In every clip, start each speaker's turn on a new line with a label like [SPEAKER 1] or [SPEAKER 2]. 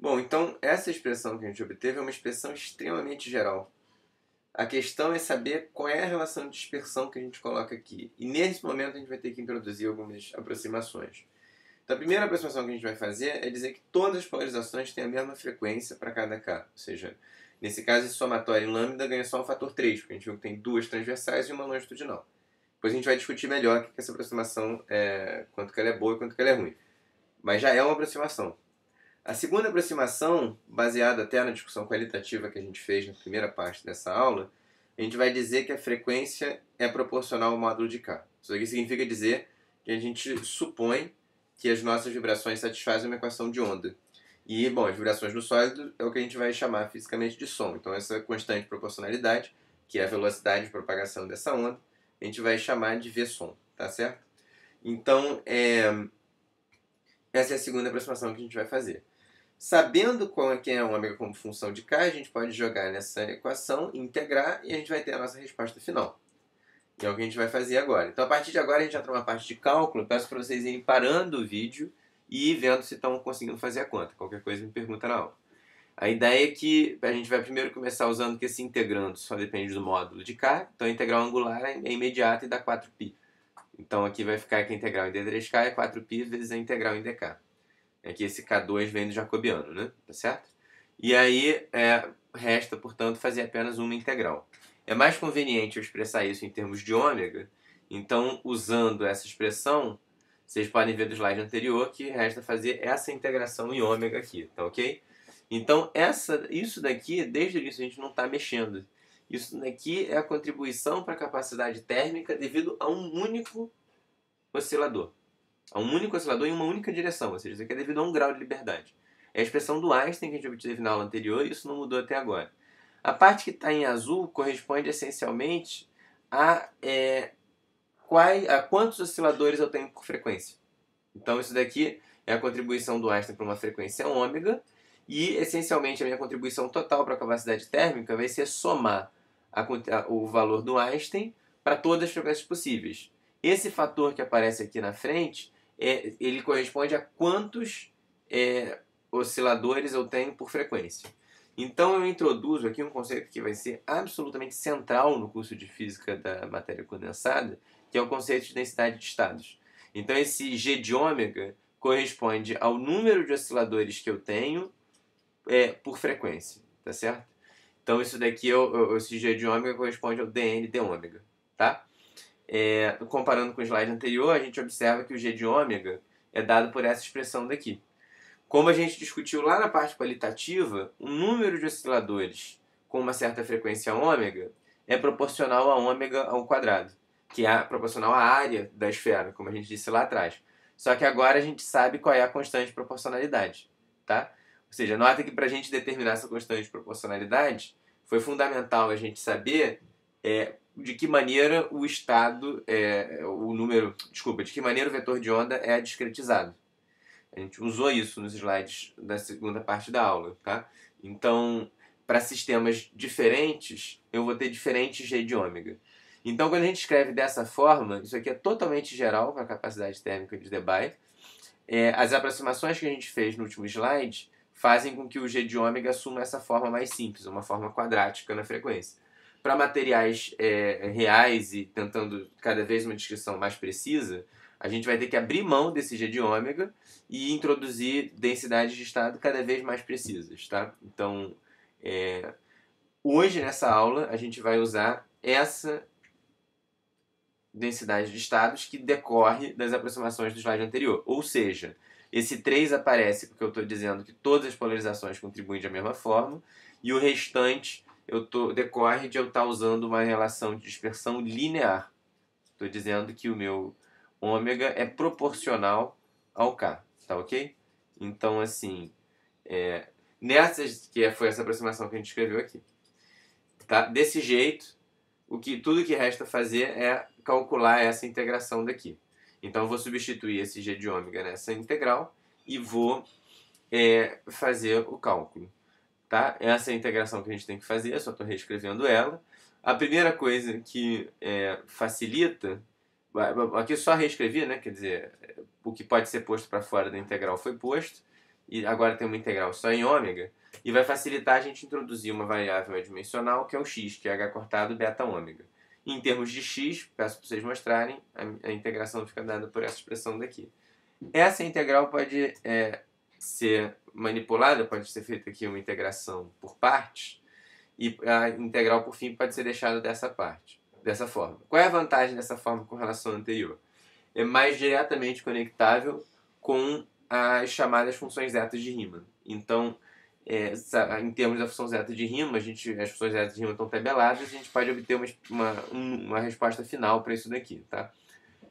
[SPEAKER 1] Bom, então essa expressão que a gente obteve é uma expressão extremamente geral. A questão é saber qual é a relação de dispersão que a gente coloca aqui. E nesse momento a gente vai ter que introduzir algumas aproximações. Então a primeira aproximação que a gente vai fazer é dizer que todas as polarizações têm a mesma frequência para cada K. Ou seja, nesse caso esse somatório em lambda ganha só um fator 3, porque a gente viu que tem duas transversais e uma longitudinal. Depois a gente vai discutir melhor o que essa aproximação é, quanto que ela é boa e quanto que ela é ruim. Mas já é uma aproximação. A segunda aproximação, baseada até na discussão qualitativa que a gente fez na primeira parte dessa aula, a gente vai dizer que a frequência é proporcional ao módulo de K. Isso aqui significa dizer que a gente supõe que as nossas vibrações satisfazem uma equação de onda. E, bom, as vibrações no sólido é o que a gente vai chamar fisicamente de som. Então, essa constante proporcionalidade, que é a velocidade de propagação dessa onda, a gente vai chamar de V-som, tá certo? Então, essa é a segunda aproximação que a gente vai fazer. Sabendo qual é que é ômega como função de K, a gente pode jogar nessa equação, integrar, e a gente vai ter a nossa resposta final. Que é o que a gente vai fazer agora. Então, a partir de agora, a gente entra numa parte de cálculo. Peço para vocês irem parando o vídeo e ir vendo se estão conseguindo fazer a conta. Qualquer coisa me pergunta na aula. A ideia é que a gente vai primeiro começar usando que esse integrando só depende do módulo de K. Então, a integral angular é imediata e dá 4π. Então, aqui vai ficar que a integral em d3k é 4π vezes a integral em dk. Aqui esse K2 vem do jacobiano, né? Tá certo? E aí resta, portanto, fazer apenas uma integral. É mais conveniente eu expressar isso em termos de ômega. Então, usando essa expressão, vocês podem ver do slide anterior que resta fazer essa integração em ômega aqui, tá ok? Então, isso daqui, desde o início, a gente não está mexendo. Isso daqui é a contribuição para a capacidade térmica devido a um único oscilador. A um único oscilador em uma única direção, ou seja, isso aqui é devido a um grau de liberdade. É a expressão do Einstein que a gente obteve na aula anterior e isso não mudou até agora. A parte que está em azul corresponde essencialmente a quantos osciladores eu tenho por frequência. Então isso daqui é a contribuição do Einstein para uma frequência ômega e essencialmente a minha contribuição total para a capacidade térmica vai ser somar o valor do Einstein para todas as frequências possíveis. Esse fator que aparece aqui na frente, ele corresponde a quantos osciladores eu tenho por frequência. Então eu introduzo aqui um conceito que vai ser absolutamente central no curso de física da matéria condensada, que é o conceito de densidade de estados. Então esse G de ômega corresponde ao número de osciladores que eu tenho por frequência, tá certo? Então isso daqui, esse G de ômega corresponde ao dN de ômega, tá? Comparando com o slide anterior, a gente observa que o G de ômega é dado por essa expressão daqui. Como a gente discutiu lá na parte qualitativa, o número de osciladores com uma certa frequência ômega é proporcional a ômega ao quadrado, que é proporcional à área da esfera, como a gente disse lá atrás. Só que agora a gente sabe qual é a constante de proporcionalidade, tá? Ou seja, nota que para a gente determinar essa constante de proporcionalidade, foi fundamental a gente saber de que maneira o estado, de que maneira o vetor de onda é discretizado. A gente usou isso nos slides da segunda parte da aula, tá? Então, para sistemas diferentes, eu vou ter diferentes G de ômega. Então, quando a gente escreve dessa forma, isso aqui é totalmente geral para a capacidade térmica de Debye. As aproximações que a gente fez no último slide fazem com que o G de ômega assuma essa forma mais simples, uma forma quadrática na frequência. Para materiais reais e tentando cada vez uma descrição mais precisa, a gente vai ter que abrir mão desse G de ômega e introduzir densidades de estado cada vez mais precisas, tá? Então, hoje nessa aula a gente vai usar essa densidade de estados que decorre das aproximações do slide anterior. Ou seja, esse 3 aparece porque eu estou dizendo que todas as polarizações contribuem da mesma forma e o restante decorre de eu estar usando uma relação de dispersão linear. Estou dizendo que o meu ômega é proporcional ao K, tá ok? Então, assim, foi essa aproximação que a gente escreveu aqui. Tá? Desse jeito, tudo que resta fazer é calcular essa integração daqui. Então, eu vou substituir esse G de ômega nessa integral e vou fazer o cálculo. Tá? Essa é a integração que a gente tem que fazer, eu só estou reescrevendo ela. A primeira coisa que facilita, aqui eu só reescrevi, né? Quer dizer, o que pode ser posto para fora da integral foi posto, e agora tem uma integral só em ômega, e vai facilitar a gente introduzir uma variável adimensional, que é o x, que é h cortado beta ômega. Em termos de x, peço para vocês mostrarem, a integração fica dada por essa expressão daqui. Essa integral pode ser manipulada, pode ser feita aqui uma integração por partes, e a integral, por fim, pode ser deixada dessa forma. Qual é a vantagem dessa forma com relação à anterior? É mais diretamente conectável com as chamadas funções zetas de Riemann. Então, em termos da função zeta de Riemann, as funções zetas de Riemann estão tabeladas, a gente pode obter uma resposta final para isso daqui. Tá?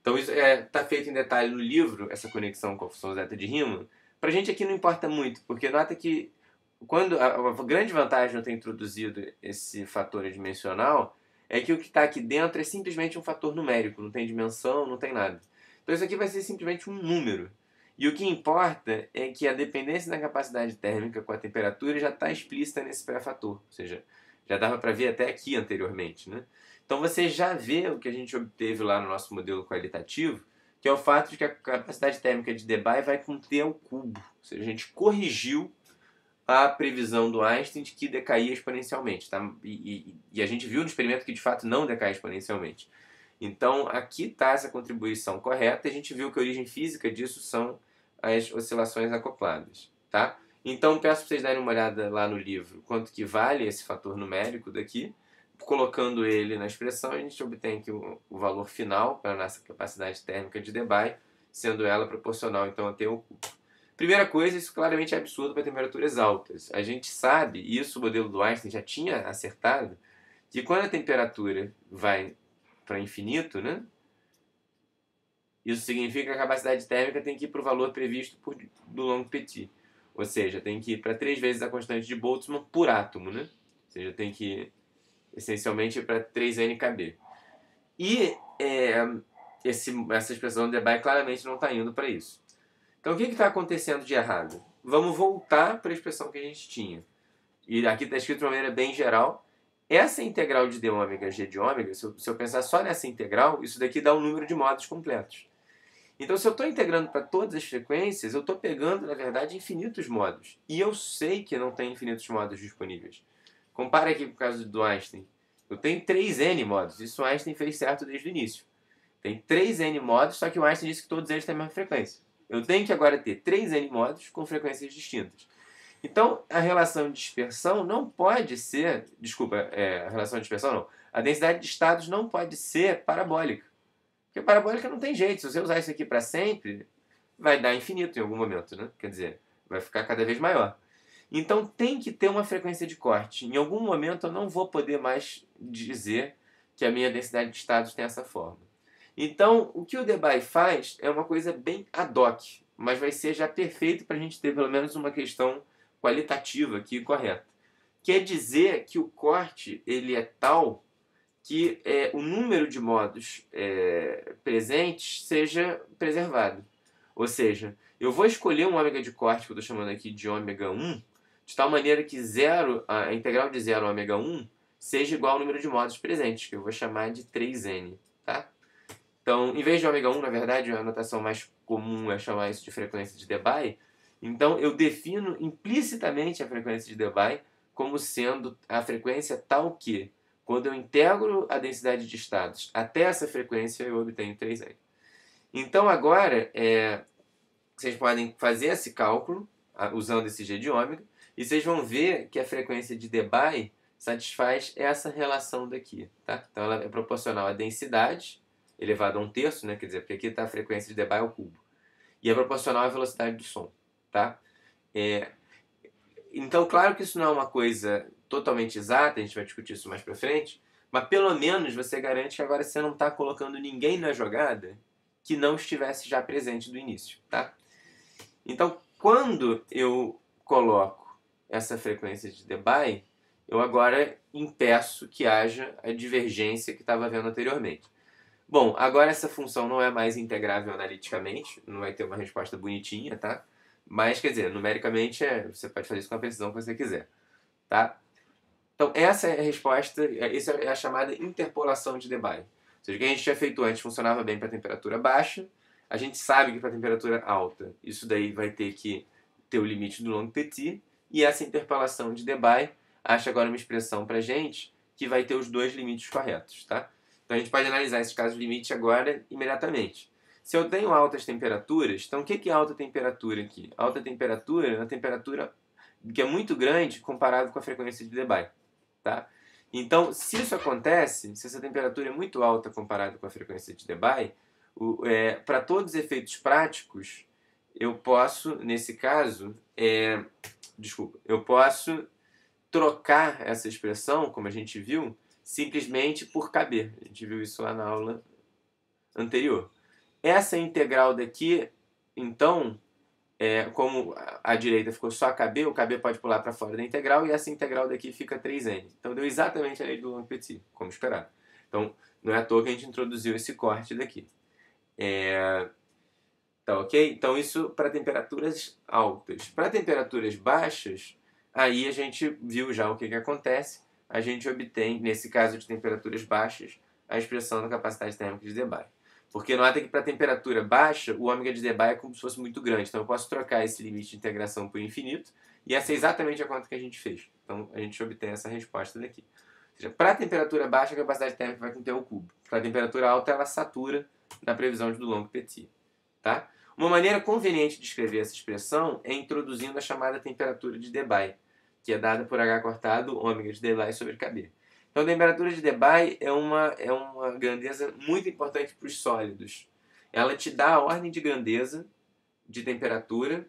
[SPEAKER 1] Então, isso está feito em detalhe no livro, essa conexão com a função zeta de Riemann. Para a gente aqui não importa muito, porque nota que quando a grande vantagem de eu ter introduzido esse fator adimensional é que o que está aqui dentro é simplesmente um fator numérico, não tem dimensão, não tem nada. Então isso aqui vai ser simplesmente um número. E o que importa é que a dependência da capacidade térmica com a temperatura já está explícita nesse pré-fator. Ou seja, já dava para ver até aqui anteriormente. Né? Então você já vê o que a gente obteve lá no nosso modelo qualitativo, que é o fato de que a capacidade térmica de Debye vai com T ao cubo. Ou seja, a gente corrigiu a previsão do Einstein de que decaía exponencialmente. Tá? E a gente viu no experimento que de fato não decai exponencialmente. Então aqui está essa contribuição correta e a gente viu que a origem física disso são as oscilações acopladas. Tá? Então peço para vocês darem uma olhada lá no livro quanto que vale esse fator numérico daqui. Colocando ele na expressão, a gente obtém aqui o valor final para a nossa capacidade térmica de Debye, sendo ela proporcional então a T ao cubo. Primeira coisa, isso claramente é absurdo para temperaturas altas. A gente sabe, e isso o modelo do Einstein já tinha acertado, que quando a temperatura vai para infinito, né, isso significa que a capacidade térmica tem que ir para o valor previsto do longo petit. Ou seja, tem que ir para 3 vezes a constante de Boltzmann por átomo. Né? Ou seja, tem que ir essencialmente para 3NKB. E essa expressão de Debye claramente não está indo para isso. Então o que está acontecendo de errado? Vamos voltar para a expressão que a gente tinha. E aqui está escrito de uma maneira bem geral. Essa integral de d ômega g de ômega, se eu pensar só nessa integral, isso daqui dá um número de modos completos. Então se eu estou integrando para todas as frequências, eu estou pegando, na verdade, infinitos modos. E eu sei que não tem infinitos modos disponíveis. Compare aqui com o caso do Einstein. Eu tenho 3N modos. Isso o Einstein fez certo desde o início. Tem 3N modos, só que o Einstein disse que todos eles têm a mesma frequência. Eu tenho que agora ter 3N modos com frequências distintas. Então, a relação de dispersão não pode ser... Desculpa, a relação de dispersão não. A densidade de estados não pode ser parabólica. Porque parabólica não tem jeito. Se você usar isso aqui para sempre, vai dar infinito em algum momento. Né? Quer dizer, vai ficar cada vez maior. Então, tem que ter uma frequência de corte. Em algum momento, eu não vou poder mais dizer que a minha densidade de estados tem essa forma. Então, o que o Debye faz é uma coisa bem ad hoc, mas vai ser já perfeito para a gente ter pelo menos uma questão qualitativa aqui correta. Quer dizer que o corte ele é tal que o número de modos presentes seja preservado. Ou seja, eu vou escolher um ômega de corte, que eu estou chamando aqui de ômega 1, de tal maneira que a integral de 0 a ômega 1 seja igual ao número de modos presentes, que eu vou chamar de 3N. Tá? Então, em vez de ômega 1, na verdade, a notação mais comum é chamar isso de frequência de Debye. Então, eu defino implicitamente a frequência de Debye como sendo a frequência tal que, quando eu integro a densidade de estados até essa frequência, eu obtenho 3N. Então, agora, vocês podem fazer esse cálculo usando esse G de ômega, e vocês vão ver que a frequência de Debye satisfaz essa relação daqui. Tá? Então, ela é proporcional à densidade elevado a 1/3, né? Quer dizer, porque aqui está a frequência de Debye ao cubo. E é proporcional à velocidade do som. Tá? Então, claro que isso não é uma coisa totalmente exata, a gente vai discutir isso mais pra frente, mas pelo menos você garante que agora você não está colocando ninguém na jogada que não estivesse já presente do início. Tá? Então, quando eu coloco essa frequência de Debye, eu agora impeço que haja a divergência que estava vendo anteriormente. Bom, agora essa função não é mais integrável analiticamente, não vai ter uma resposta bonitinha, tá? Mas, quer dizer, numericamente você pode fazer isso com a precisão que você quiser, tá? Então, essa é a resposta, essa é a chamada interpolação de Debye. Ou seja, o que a gente tinha feito antes funcionava bem para temperatura baixa, a gente sabe que para temperatura alta isso daí vai ter que ter o limite do longo petit, e essa interpolação de Debye acha agora uma expressão para a gente que vai ter os dois limites corretos, tá? Então a gente pode analisar esses casos limite agora imediatamente. Se eu tenho altas temperaturas, então o que é alta temperatura aqui? Alta temperatura é uma temperatura que é muito grande comparado com a frequência de Debye, tá? Então, se isso acontece, se essa temperatura é muito alta comparada com a frequência de Debye, para todos os efeitos práticos, eu posso, nesse caso, eu posso trocar essa expressão, como a gente viu, simplesmente por KB. A gente viu isso lá na aula anterior. Essa integral daqui, então, como a direita ficou só KB, o KB pode pular para fora da integral e essa integral daqui fica 3n. Então deu exatamente a lei do longo petit, como esperado. Então não é à toa que a gente introduziu esse corte daqui. Tá ok? Então isso para temperaturas altas. Para temperaturas baixas, aí a gente viu já o que acontece. A gente obtém, nesse caso de temperaturas baixas, a expressão da capacidade térmica de Debye. Porque nota que para temperatura baixa, o ômega de Debye é como se fosse muito grande. Então eu posso trocar esse limite de integração por infinito. E essa é exatamente a conta que a gente fez. Então a gente obtém essa resposta daqui. Ou seja, para temperatura baixa, a capacidade térmica vai com T ao cubo. Para temperatura alta, ela satura na previsão de Dulong Petit. Tá? Uma maneira conveniente de escrever essa expressão é introduzindo a chamada temperatura de Debye, que é dada por H cortado ômega de Debye sobre KB. Então, a temperatura de Debye é uma grandeza muito importante para os sólidos. Ela te dá a ordem de grandeza de temperatura,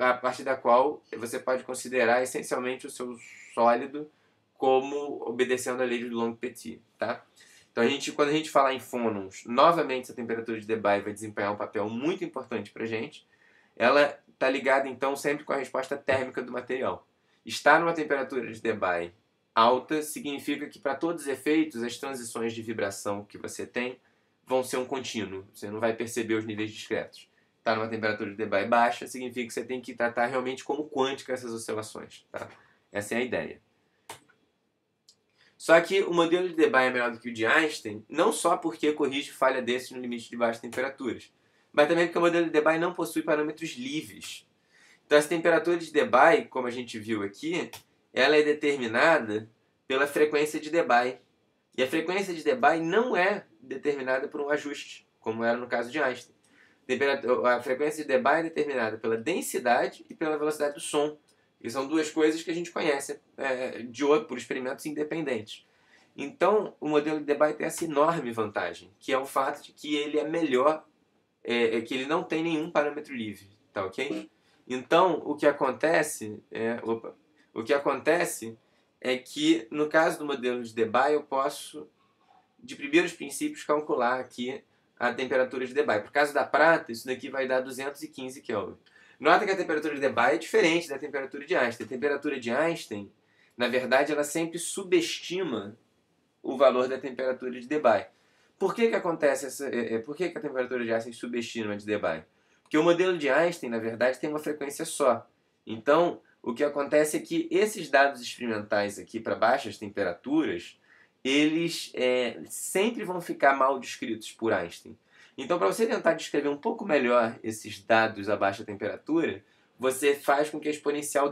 [SPEAKER 1] a partir da qual você pode considerar essencialmente o seu sólido como obedecendo a lei do Long Petit. Tá? Então, quando a gente falar em fônons, novamente essa temperatura de Debye vai desempenhar um papel muito importante para a gente. Ela está ligada, então, sempre com a resposta térmica do material. Estar numa temperatura de Debye alta significa que, para todos os efeitos, as transições de vibração que você tem vão ser um contínuo. Você não vai perceber os níveis discretos. Estar numa temperatura de Debye baixa significa que você tem que tratar realmente como quântica essas oscilações. Tá? Essa é a ideia. Só que o modelo de Debye é melhor do que o de Einstein, não só porque corrige falha desses no limite de baixas temperaturas, mas também porque o modelo de Debye não possui parâmetros livres. Então, essa temperatura de Debye, como a gente viu aqui, ela é determinada pela frequência de Debye. E a frequência de Debye não é determinada por um ajuste, como era no caso de Einstein. A frequência de Debye é determinada pela densidade e pela velocidade do som. E são duas coisas que a gente conhece por experimentos independentes. Então, o modelo de Debye tem essa enorme vantagem, que é o fato de que ele é melhor, que ele não tem nenhum parâmetro livre. Tá ok? Então, o que acontece é que, no caso do modelo de Debye, eu posso, de primeiros princípios, calcular aqui a temperatura de Debye. Por caso da prata, isso daqui vai dar 215 Kelvin. Nota que a temperatura de Debye é diferente da temperatura de Einstein. A temperatura de Einstein, na verdade, ela sempre subestima o valor da temperatura de Debye. Por que acontece por que a temperatura de Einstein subestima a de Debye? Porque o modelo de Einstein, na verdade, tem uma frequência só. Então, o que acontece é que esses dados experimentais aqui para baixas temperaturas, eles sempre vão ficar mal descritos por Einstein. Então, para você tentar descrever um pouco melhor esses dados a baixa temperatura, você faz com que a exponencial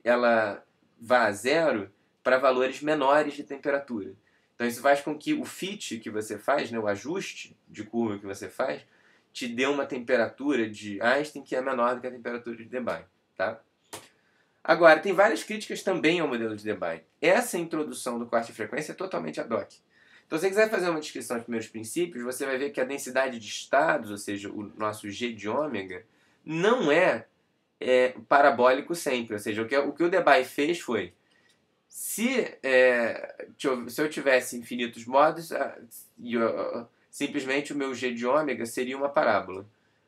[SPEAKER 1] ela vá a zero para valores menores de temperatura. Então, isso faz com que o fit que você faz, o ajuste de curva que você faz, te dê uma temperatura de Einstein que é menor do que a temperatura de Debye. Tá? Agora, tem várias críticas também ao modelo de Debye. Essa introdução do corte de frequência é totalmente ad hoc. Então, se você quiser fazer uma descrição de primeiros princípios, você vai ver que a densidade de estados, ou seja, o nosso G de ômega, não é parabólico sempre. Ou seja, o que o Debye fez foi, se eu tivesse infinitos modos, simplesmente o meu G de ômega seria uma parábola.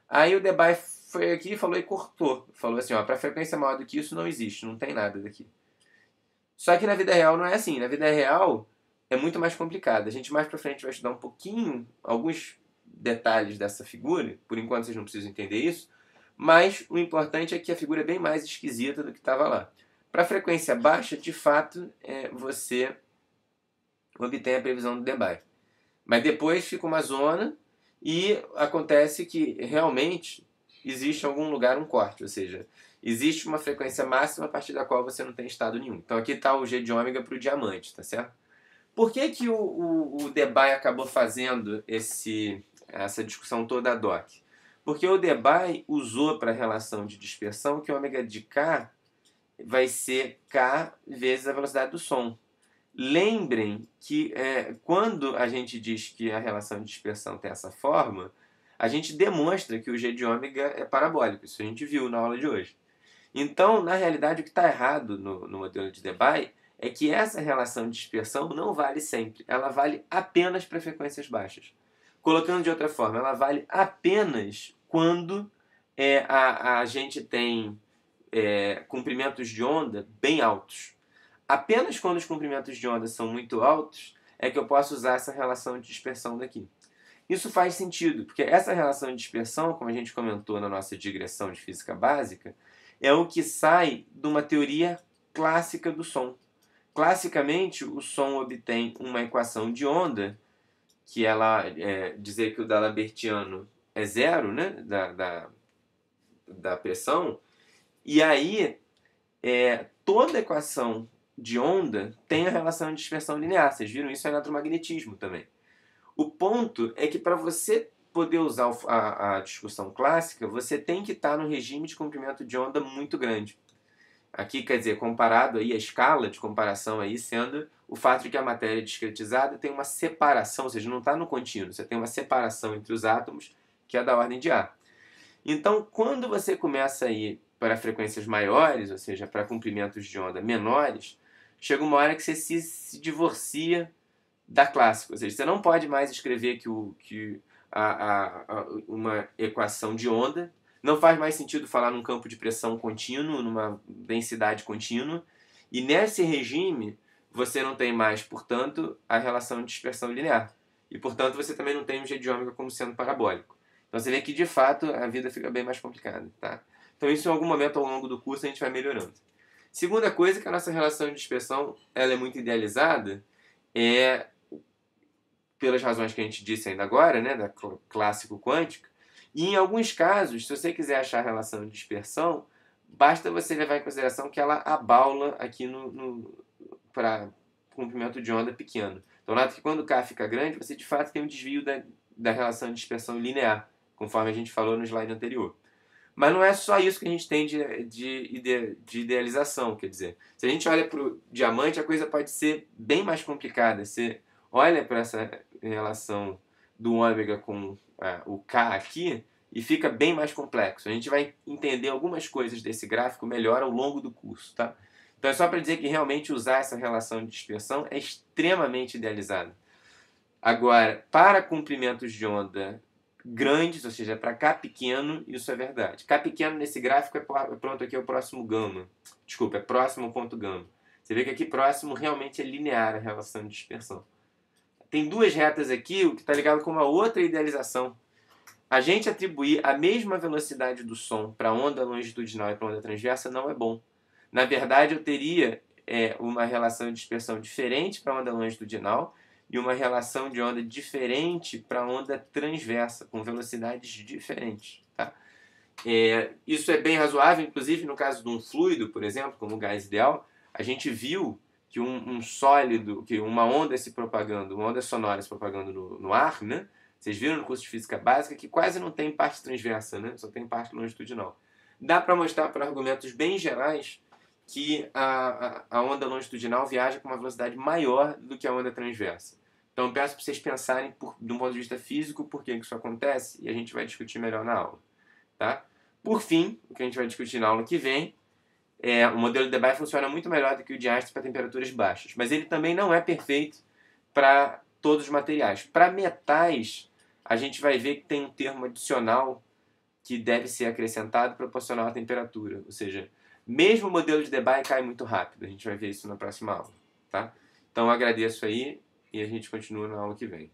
[SPEAKER 1] Aí o Debye foi aqui e falou e cortou. Falou assim, para frequência maior do que isso não existe, não tem nada daqui. Só que na vida real não é assim. Na vida real é muito mais complicado. A gente mais pra frente vai estudar um pouquinho, alguns detalhes dessa figura. Por enquanto vocês não precisam entender isso. Mas o importante é que a figura é bem mais esquisita do que estava lá. Para frequência baixa, de fato, você obtém a previsão do Debye. Mas depois fica uma zona e acontece que realmente existe em algum lugar um corte, ou seja, existe uma frequência máxima a partir da qual você não tem estado nenhum. Então aqui está o G de ômega para o diamante, tá certo? Por que, que o Debye acabou fazendo essa discussão toda ad hoc? Porque o Debye usou para a relação de dispersão que o ômega de K vai ser K vezes a velocidade do som. Lembrem que quando a gente diz que a relação de dispersão tem essa forma, a gente demonstra que o G de ômega é parabólico. Isso a gente viu na aula de hoje. Então, na realidade, o que está errado no modelo de Debye é que essa relação de dispersão não vale sempre. Ela vale apenas para frequências baixas. Colocando de outra forma, ela vale apenas quando a gente tem comprimentos de onda bem altos. Apenas quando os comprimentos de onda são muito altos é que eu posso usar essa relação de dispersão daqui. Isso faz sentido, porque essa relação de dispersão, como a gente comentou na nossa digressão de física básica, é o que sai de uma teoria clássica do som. Classicamente, o som obtém uma equação de onda, que ela dizer que o D'Alembertiano é zero, né, da pressão, e aí toda equação de onda tem a relação de dispersão linear. Vocês viram isso em eletromagnetismo também. O ponto é que para você poder usar a discussão clássica, você tem que estar no regime de comprimento de onda muito grande. Aqui, quer dizer, comparado aí, a escala de comparação aí sendo o fato de que a matéria discretizada tem uma separação, ou seja, não está no contínuo, você tem uma separação entre os átomos que é da ordem de A. Então, quando você começa a ir para frequências maiores, ou seja, para comprimentos de onda menores, chega uma hora que você se divorcia da clássica. Ou seja, você não pode mais escrever uma equação de onda. Não faz mais sentido falar num campo de pressão contínuo, numa densidade contínua. E nesse regime, você não tem mais, portanto, a relação de dispersão linear. E, portanto, você também não tem o G de ômega como sendo parabólico. Então você vê que, de fato, a vida fica bem mais complicada. Tá? Então isso, em algum momento ao longo do curso, a gente vai melhorando. Segunda coisa, que a nossa relação de dispersão ela é muito idealizada, pelas razões que a gente disse ainda agora, né, da clássico quântico. E em alguns casos, se você quiser achar a relação de dispersão, basta você levar em consideração que ela abaula aqui para comprimento de onda pequeno. Então, nota que quando K fica grande, você de fato tem um desvio da relação de dispersão linear, conforme a gente falou no slide anterior. Mas não é só isso que a gente tem de idealização, quer dizer. Se a gente olha para o diamante, a coisa pode ser bem mais complicada. Você olha para essa relação do ômega com o K aqui e fica bem mais complexo. A gente vai entender algumas coisas desse gráfico melhor ao longo do curso, tá? Então é só para dizer que realmente usar essa relação de dispersão é extremamente idealizado. Agora, para comprimentos de onda grandes, ou seja, para K pequeno, isso é verdade. K pequeno nesse gráfico pronto, aqui é o próximo gama. Desculpa, é próximo ao ponto gama. Você vê que aqui próximo realmente é linear a relação de dispersão. Tem duas retas aqui, o que está ligado com uma outra idealização. A gente atribuir a mesma velocidade do som para onda longitudinal e para onda transversa não é bom. Na verdade, eu teria uma relação de dispersão diferente para onda longitudinal e uma relação de onda diferente para onda transversa, com velocidades diferentes. Tá? Isso é bem razoável, inclusive no caso de um fluido, por exemplo, como o gás ideal, a gente viu que um sólido, que uma onda se propagando, uma onda sonora se propagando no ar, né? Vocês viram no curso de física básica que quase não tem parte transversa, né? Só tem parte longitudinal. Dá para mostrar por argumentos bem gerais que a onda longitudinal viaja com uma velocidade maior do que a onda transversa. Então peço para vocês pensarem, de um ponto de vista físico, por que isso acontece, e a gente vai discutir melhor na aula. Tá? Por fim, o que a gente vai discutir na aula que vem, o modelo de Debye funciona muito melhor do que o de Einstein para temperaturas baixas, mas ele também não é perfeito para todos os materiais. Para metais, a gente vai ver que tem um termo adicional que deve ser acrescentado proporcional à temperatura. Ou seja, mesmo o modelo de Debye cai muito rápido. A gente vai ver isso na próxima aula. Tá? Então, agradeço aí e a gente continua na aula que vem.